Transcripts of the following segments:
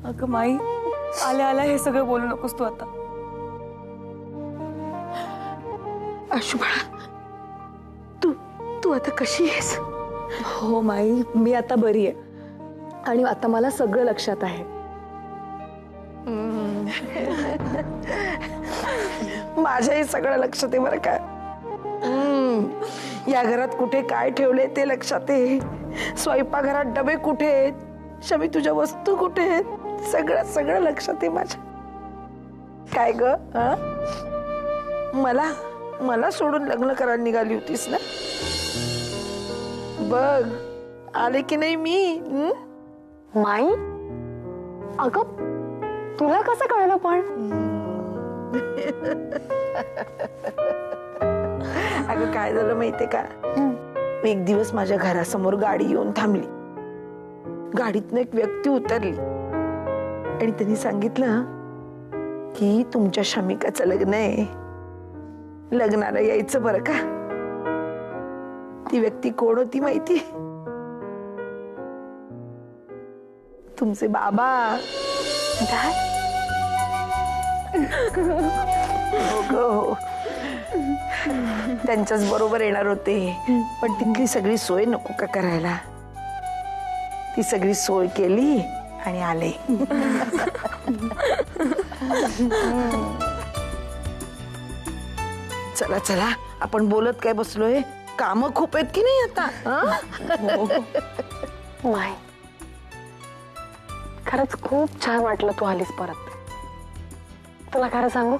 अगं माई, आल्या आल्या हे सगळं बोलू नकोस तू आता. आशू बाळा, तू आता कशी आहेस? हो माई, मी आता बरी आहे आणि आता मला सगळं लक्षात आहे. माझ्याही सगळं लक्षात आहे बरं का. या घरात कुठे काय ठेवले ते लक्षात आहे. स्वयंपाकघरात डबे कुठे आहेत, शमी तुझ्या वस्तू कुठे आहेत, सगळं सगळं लक्षात आहे माझ्या. काय ग, मला सोडून लग्न करायला निघाली होतीस ना? बघ आले की नाही मी. माई, अगं तुला कसं कळलं पण? अगं काय झालं माहितीये का, एक दिवस माझ्या घरासमोर गाडी येऊन थांबली. गाडीतनं एक व्यक्ती उतरली आणि त्यांनी सांगितलं की तुमच्या शमिकाचं लग्न आहे, लग्नाला यायचं बरं का. ती व्यक्ती कोण होती माहिती? तुमचे बाबा. हो ग, त्यांच्याच बरोबर येणार होते, पण तिथली सगळी सोय नको का करायला. ती सगळी सोय केली आणि आले. चला चला, आपण बोलत काय बसलोय, काम खूप आहेत की नाही आता. माई, खरंच खूप छान वाटलं तू आलीस परत. तुला खरं सांगू,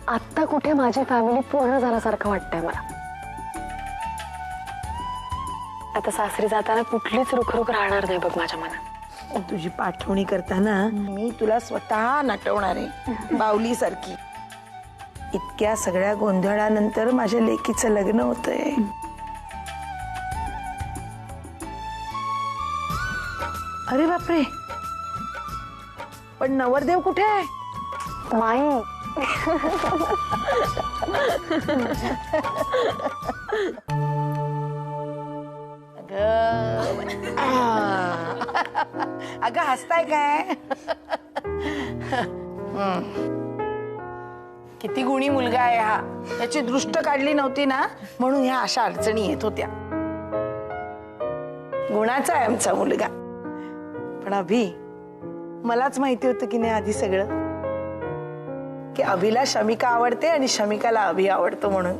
आता कुठे माझी फॅमिली पूर्ण झाल्यासारखं वाटतंय मला. आता सासरी जाताना कुठलीच रुखरुख राहणार नाही बघ माझ्या मनात. तुझी पाठवणी करताना मी तुला स्वतः नटवणार आहे बावली सारखी. इतक्या सगळ्या गोंधळानंतर माझ्या लेकीचं लग्न होतंय. अरे बापरे, पण नवरदेव कुठे आहे? माई, अगं हसताय काय? किती गुणी मुलगा आहे हा. त्याची दृष्ट काढली नव्हती ना, म्हणून ह्या अशा अडचणी येत होत्या. गुणाचा आहे आमचा मुलगा. पण अभि, मलाच माहिती होतं की नाही आधी सगळं, की अभिला शमिका आवडते आणि शमिकाला अभि आवडतो म्हणून.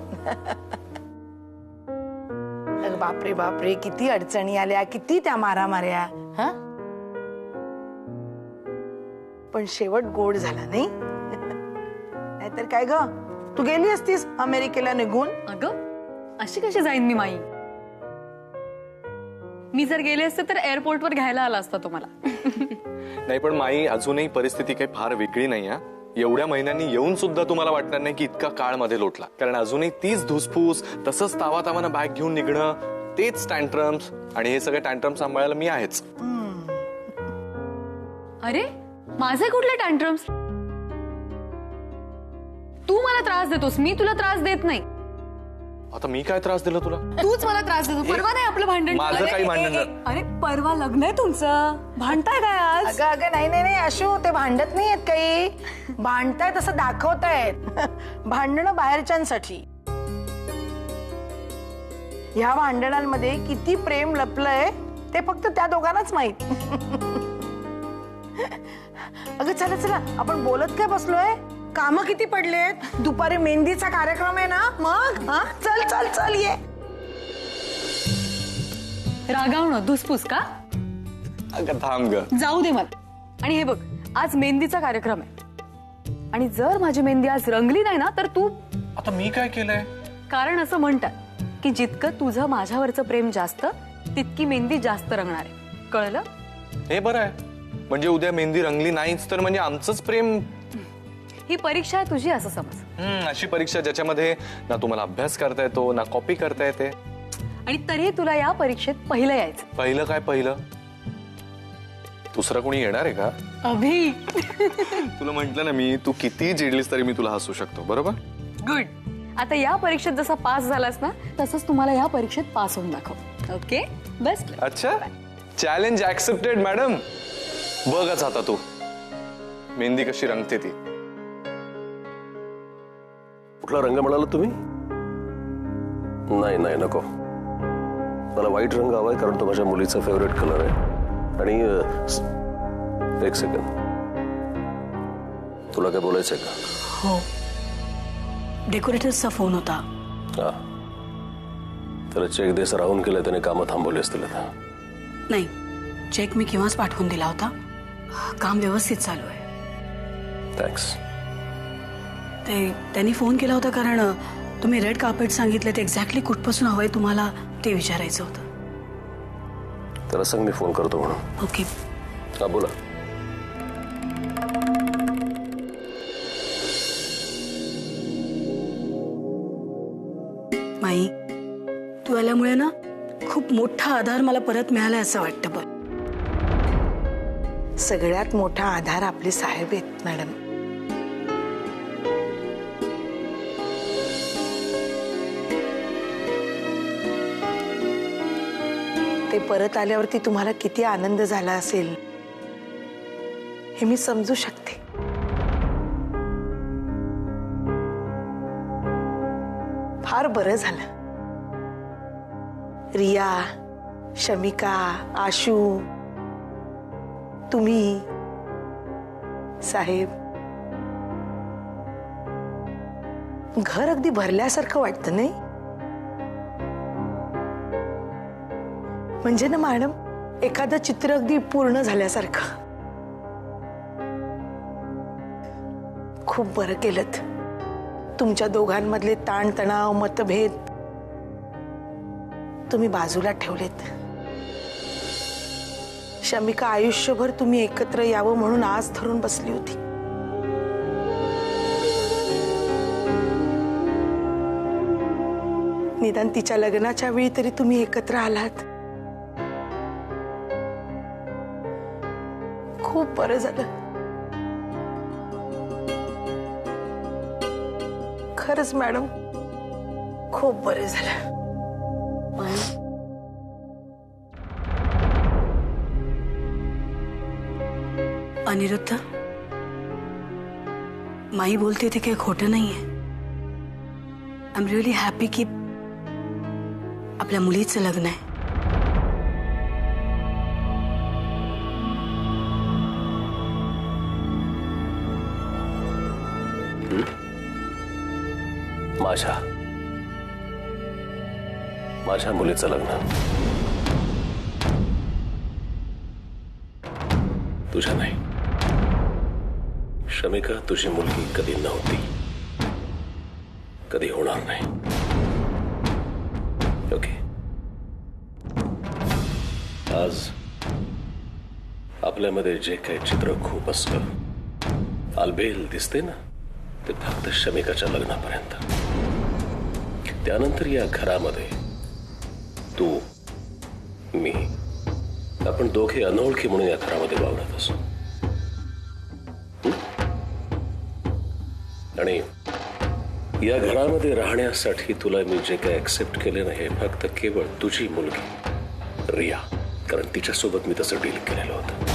बापरे बापरे, किती अडचणी आल्या, किती त्या मारामाऱ्या. हा, पण शेवट गोड झाला नाही. नाहीतर काय ग, तू गेली असतीस अमेरिकेला निघून. अगं अशी कशी जाईन मी माई? मी जर गेले असते तर एअरपोर्टवर घ्यायला आला असता तुम्हाला. नाही पण माई, अजूनही परिस्थिती काही फार वेगळी नाही. एवढ्या महिन्यांनी येऊन सुद्धा तुम्हाला वाटणार नाही की इतका काळ मध्ये लोटला. कारण अजूनही तीच धुसफूस, तसंच तावातावानं बॅग घेऊन निघणं, तेच टँट्रम्स, आणि हे सगळे टँट्रम्स सांभाळायला मी आहेच. अरे माझे कुठले टँट्रम्स? तू मला त्रास देतोस, मी तुला त्रास देत नाही. आता मी काय त्रास दिला तुला? तूच मला त्रास देतो. परवा नाही आपलं भांडण? माझं काही भांडण नाही. अरे परवा लग्न आहे तुमचं, भांडताय काय आज? अगं अगं नाही नाही नाही आशू, ते भांडत नाहीयेत काही. भांडतायत असं दाखवतायत. भांडणं बाहेरच्यांसाठी. ह्या भांडणांमध्ये किती प्रेम लपलंय ते फक्त त्या दोघांनाच माहित. अगं चला चला, आपण बोलत काय बसलोय? कामं किती पडलेत. दुपारी मेहंदीचा कार्यक्रम आहे ना, मग हा चल चल चल ये. रागावणं धुसफूस का? अगं थांब ग. जाऊ दे मला. आणि हे बघ, आज मेहंदीचा कार्यक्रम आहे आणि जर माझी मेहंदी आज रंगली नाही ना तर तू. आता मी काय केलंय? कारण असं म्हणतात की जितकं तुझं माझ्यावरचं प्रेम जास्त, तितकी मेहंदी जास्त रंगणार आहे. कळलं? हे बरं आहे. म्हणजे उद्या मेहंदी रंगली नाहीच तर म्हणजे आमचंच प्रेम. ही परीक्षा आहे तुझी असं समज. अशी परीक्षा ज्याच्यामध्ये ना तुम्हाला अभ्यास करता येतो ना कॉपी करता येते. आणि तरी तुला या परीक्षेत पहिलं यायचं. पहिलं काय पहिलं? दुसरं कोणी येणार आहे का? अभि, तुला म्हंटल ना मी, तू किती चिडलीस तरी मी तुला हसू शकतो. बरोबर? गुड. आता या परीक्षेत जसा पास झालास ना, तसंच तुम्हाला या परीक्षेत पास होऊन दाखव. ओके, बस. अच्छा, चॅलेंज ऍक्सेप्टेड मॅडम. बघच आता तू मेहंदी कशी रंगते ती. कुठला रंग म्हणाला तुम्ही? नाही नाही नको, मला व्हाईट रंग हवाय कारण तो माझ्या मुलीचा फेवरेट कलर आहे. आणि एक सेकंड, तुला काय बोलायचंय का? हो, डेकोरेटर्सचा फोन होता. हा, त्याला चेक देस राहून केलं, त्याने कामं थांबवली असतील आता. नाही, चेक मी केव्हाच पाठवून दिला होता. काम व्यवस्थित चालू आहे. थँक्स. त्यांनी फोन केला होता कारण तुम्ही रेड कार्पेट सांगितले, ते एक्झॅक्टली कुठपासून हवंय तुम्हाला ते विचारायचं होतं. त्याला सांग मी फोन करतो म्हणून. ओके. हा बोला. माई, तू आल्यामुळे ना खूप मोठा आधार मला परत मिळालाय असं वाटतं. बघ, सगळ्यात मोठा आधार आपले साहेब आहेत मॅडम. ते परत आल्यावरती तुम्हाला किती आनंद झाला असेल हे मी समजू शकते. फार बरं झालं. रिया, शमिका, आशू, तुम्ही, साहेब, घर अगदी भरल्यासारखं वाटतं नाही? म्हणजे ना मॅडम, एखादं चित्र अगदी पूर्ण झाल्यासारखं. खूप बरं केलंत. तुमच्या दोघांमधले ताणतणाव, मतभेद तुम्ही बाजूला ठेवलेत. शमिका आयुष्यभर तुम्ही एकत्र यावं म्हणून आज धरून बसली होती. निदान तिच्या लग्नाच्या वेळी तरी तुम्ही एकत्र आलात. खूप बरं झालं. खरंच मॅडम, खूप बरं झालं. अनिरुद्ध, माई बोलते ते काही खोटं नाहीये. आय एम रिअली हॅपी की आपल्या मुलीचं लग्न आहे. माझ्या मुलीचं लग्न तुझ्या नाही. शमिका, तुझी मुलगी कधी नव्हती, कधी होणार नाही. ओके, आज आपल्यामध्ये जे काही चित्र खूप असलं, आलबेल दिसते ना, ते फक्त शमिकाच्या लग्नापर्यंत. त्यानंतर या घरामध्ये तू, मी, आपण दोघे अनोळखी म्हणून या घरामध्ये वावरत असो. आणि या घरामध्ये राहण्यासाठी तुला मी जे काही ऍक्सेप्ट केले ना, हे फक्त केवळ तुझी मुलगी रिया, कारण तिच्यासोबत मी तसं डील केलेलं होतं.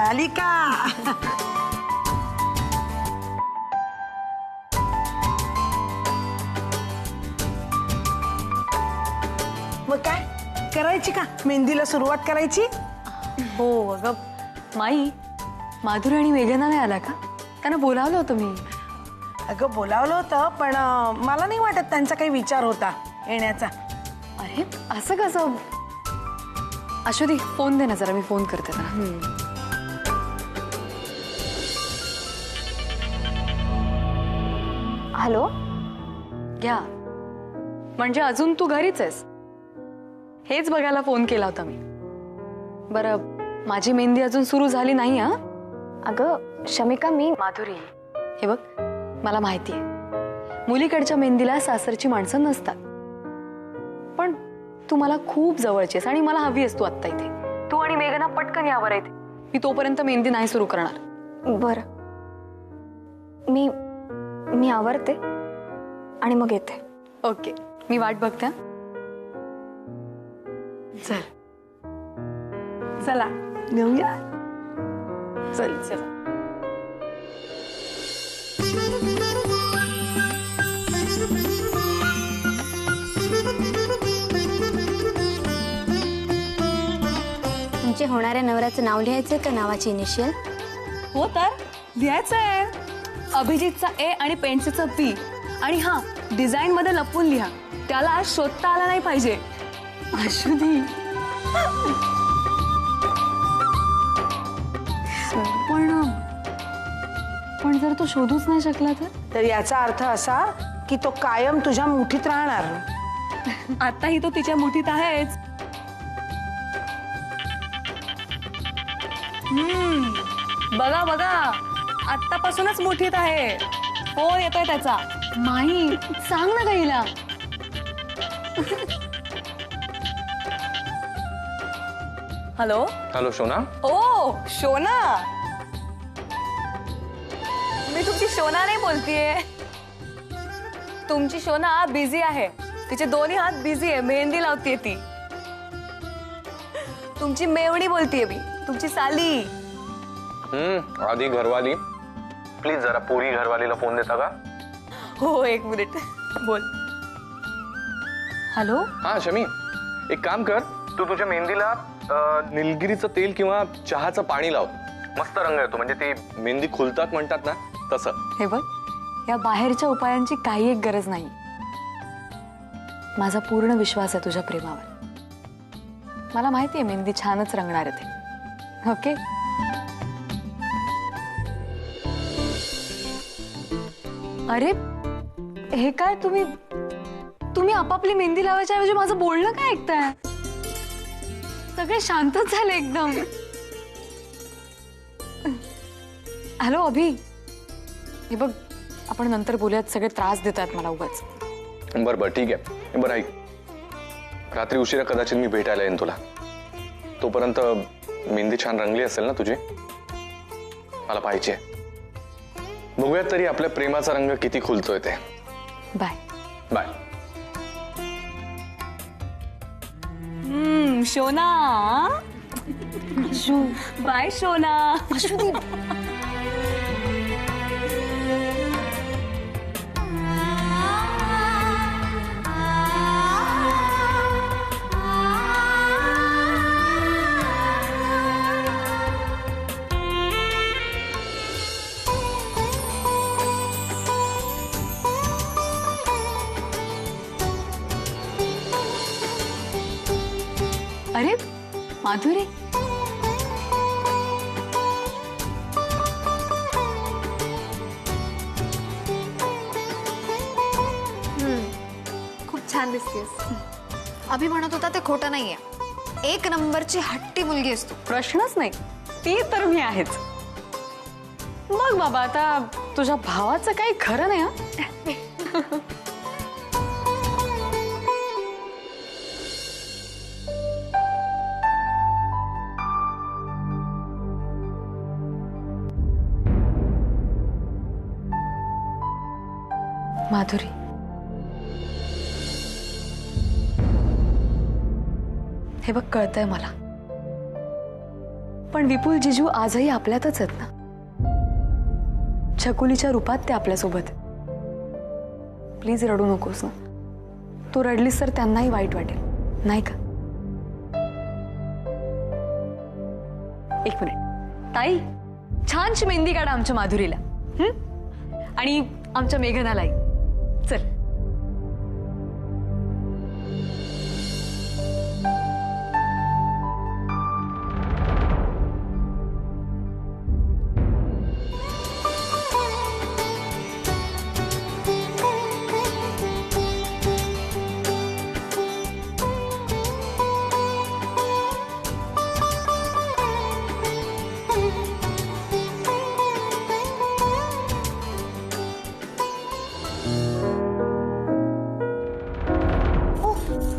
आली का? मग काय करायची का, मेहंदीला सुरुवात करायची? हो अगं माई, माधुरी आणि मेघना नाही आला का? त्यांना बोलावलं होतं मी. अगं बोलावलं होतं पण मला नाही वाटत त्यांचा काही विचार होता येण्याचा. अरे असं कसं? अश्वती फोन दे ना जरा, मी फोन करते ना. हॅलो. घ्या, म्हणजे अजून तू घरीच आहेस? हेच बघायला फोन केला होता मी. बरं, माझी मेहंदी अजून सुरू झाली नाही. हा अगं शमिका, मी माधुरी, हे बघ, मला माहिती आहे मुलीकडच्या मेहंदीला सासरची माणसं नसतात, पण तू मला खूप जवळची आहेस आणि मला हवी आहेस तू आत्ता इथे. तू आणि मेघना पटकन यावर येते. मी तोपर्यंत मेहंदी नाही सुरू करणार. बरं, मी आवरते आणि मग येते. ओके, मी वाट बघते. चल चला नेऊया. चल चल. तुमचे होणाऱ्या नवऱ्याचं नाव लिहायचं का नावाची इनिशियल? हो तर लिहायचं आहे. अभिजितचा ए आणि पेन्सिलचा पी. आणि हा, डिझाईन मध्ये लपवून लिहा, त्याला शोधता आला नाही पाहिजे. अश्वती, पण जर तो शोधूच नाही शकला तर याचा अर्थ असा की तो कायम तुझ्या मुठीत राहणार. आताही तो तिच्या मुठीत आहेच. बघा बघा, आतापासूनच मुठीत आहे. फोन येतोय त्याचा. माई सांग ना गाईला. हॅलो. हॅलो शोना. ओ शोना, मी तुमची शोना नाही बोलतीये. तुमची शोना बिझी आहे. तिचे दोन्ही हात बिझी आहे, मेहंदी लावतीये ती. तुमची मेवणी बोलतीये मी, तुमची साली. आधी घरवाली. प्लीज जरा पुरी घरवालीला फोन देता का? हो, एक मिनिट, बोल. हॅलो. हा शमी, एक काम कर, तू तुझ्या मेहंदीला निलगिरीचं तेल किंवा चहाचं पाणी लाव. मस्त रंग येतो, म्हणजे ते मेहंदी खुलतात म्हणतात ना, तसं. हे बघ, या बाहेरच्या उपायांची काही एक गरज नाही. माझा पूर्ण विश्वास आहे तुझ्या प्रेमावर. मला माहिती आहे मेहंदी छानच रंगणार आहे ते. ओके. अरे हे काय, तुम्ही आपापली मेहंदी लावायच्या ऐवजी माझं बोलणं काय ऐकताय? सगळे शांतच झाले एकदम. हॅलो अभि, हे बघ, आपण नंतर बोलूयात. सगळे त्रास देतात मला उगाच. बरं बरं ठीक आहे. बरं ऐक, रात्री उशिरा कदाचित मी भेटायला येईन तुला. तोपर्यंत मेहंदी छान रंगली असेल ना तुझी? मला पाहिजे. बघूयात तरी आपल्या प्रेमाचा रंग किती खुलतोय ते. Bye bye. शोना. बाय शोना. अरे माधुरी, खूप छान दिसतेस. अभि म्हणत होता ते खोटं नाहीये. एक नंबरची हट्टी मुलगी असतो. प्रश्नच नाही, ती तर मी आहेच. मग बाबा, आता तुझ्या भावाचं काही खरं नाही. हा, माधुरी, हे बघ, कळतंय मला, पण विपुल जिजू आजही आपल्यातच आहेत ना. छकुलीच्या रूपात ते आपल्यासोबत. प्लीज रडू नकोस ना. तू रडलीस तर त्यांनाही वाईट वाटेल. नाही का? एक मिनिट ताई, छानशी मेहंदी काढा आमच्या माधुरीला. आणि आमच्या मेघनालाही. चल.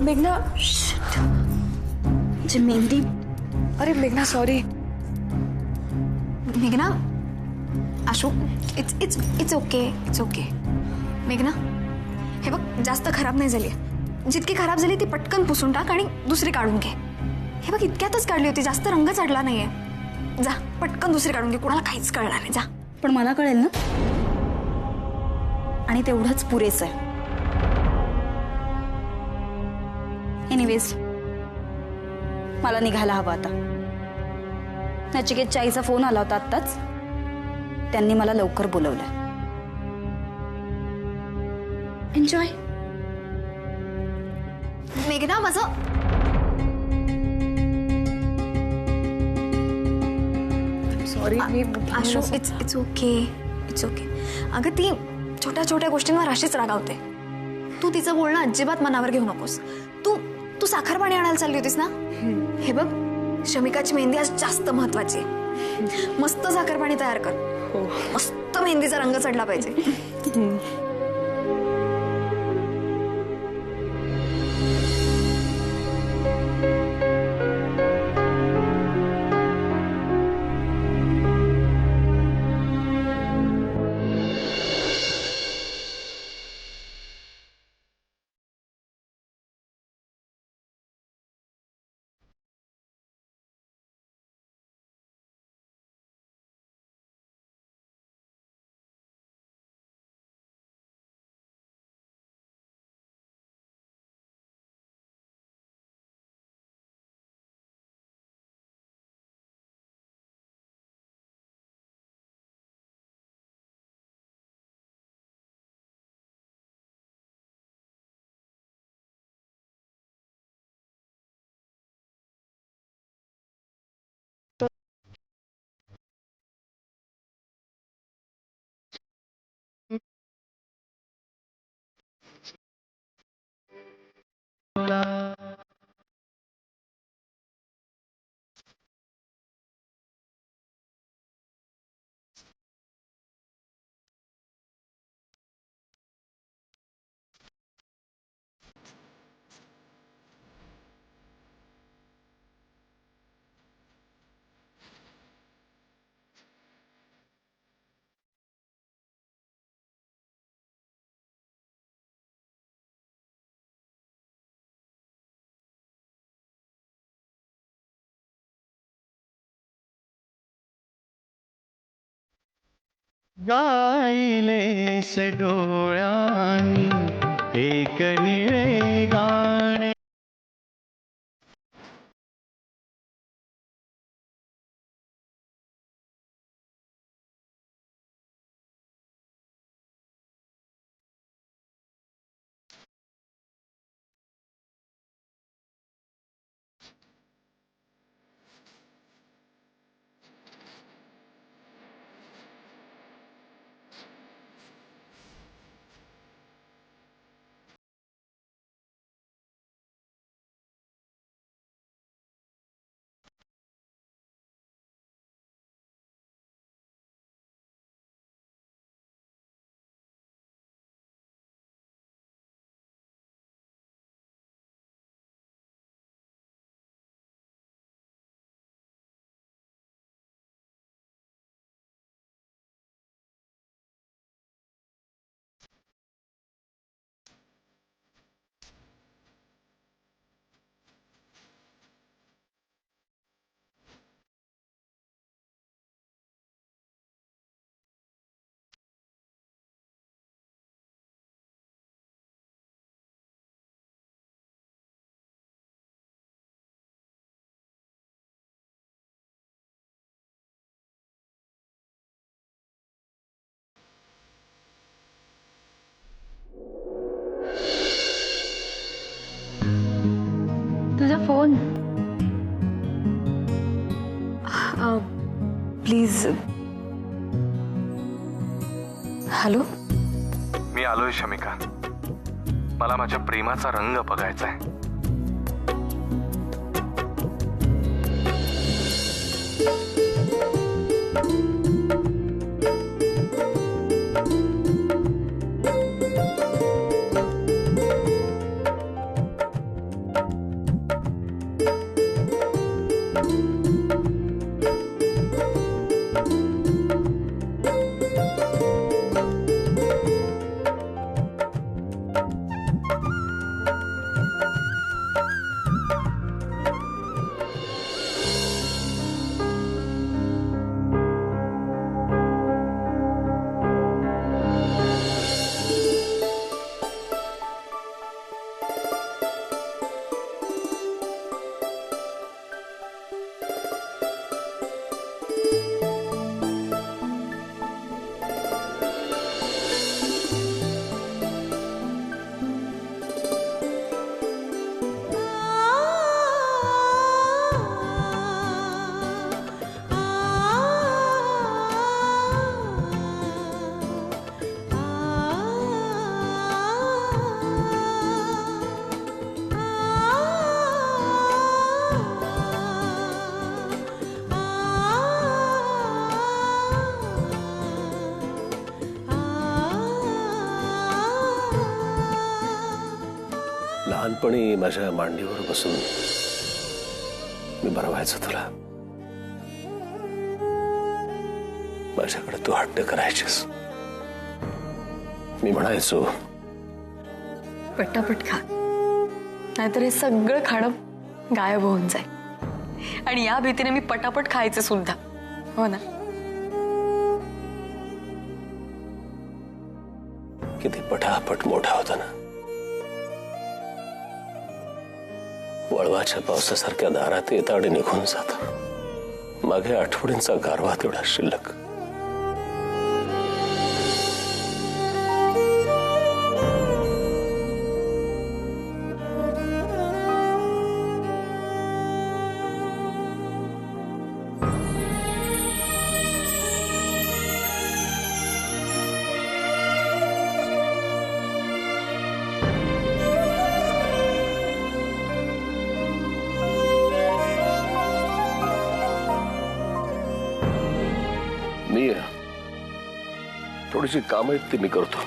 मेघना, जी मेहंदी. अरे मेघना सॉरी. मेघना, Ashu, it's it's it's okay, it's okay. मेघना, हे बघ, जास्त खराब नाही झाली. जितकी खराब झाली ती पटकन पुसून टाक आणि दुसरी काढून घे. हे बघ, इतक्यातच काढली होती, जास्त रंग चढला नाहीये. जा पटकन दुसरी काढून घे, कुणाला काहीच कळणार नाही. जा. पण मला कळेल ना, आणि तेवढंच पुरेसं आहे. एनिवेज, मला निघायला हवं आता. नचिकेतच्या आईचा फोन आला होता आत्ताच. त्यांनी मला लवकर बोलवलं. एन्जॉय. मेघना, माझं sorry. Ashu, it's it's okay, it's okay. अगं ती छोट्या छोट्या गोष्टींवर अशीच रागावते. तू तिचं बोलणं अजिबात मनावर घेऊ नकोस. तू तू साखर पाणी आणायला चालली होतीस ना. हे बघ, शमिकाची मेहंदी आज जास्त महत्वाची आहे. मस्त साखर पाणी तयार कर. मस्त मेहंदीचा रंग चढला पाहिजे. गायले से डोळ्यांनी एक निळे गाणे. कोण? प्लीज. हॅलो. मी आलोय शमिका. मला माझ्या प्रेमाचा रंग बघायचा आहे. लहानपणी माझ्या मांडीवर बसून मी बरवायचो तुला. माझ्याकडे तू हट्ट करायचीस. मी म्हणायचो पटापट खा, नाहीतर हे सगळं खाणं गायब होऊन जाईल. आणि या भीतीने मी पटापट खायचे सुद्धा. हो ना. किती पटापट मोठा होता ना. वळवाच्या पावसासारख्या दारात येता आणि निघून जाता. मागे आठवणींचा गारवा तेवढा शिल्लक. मी थोडीशी कामं आहेत ती मी करतो.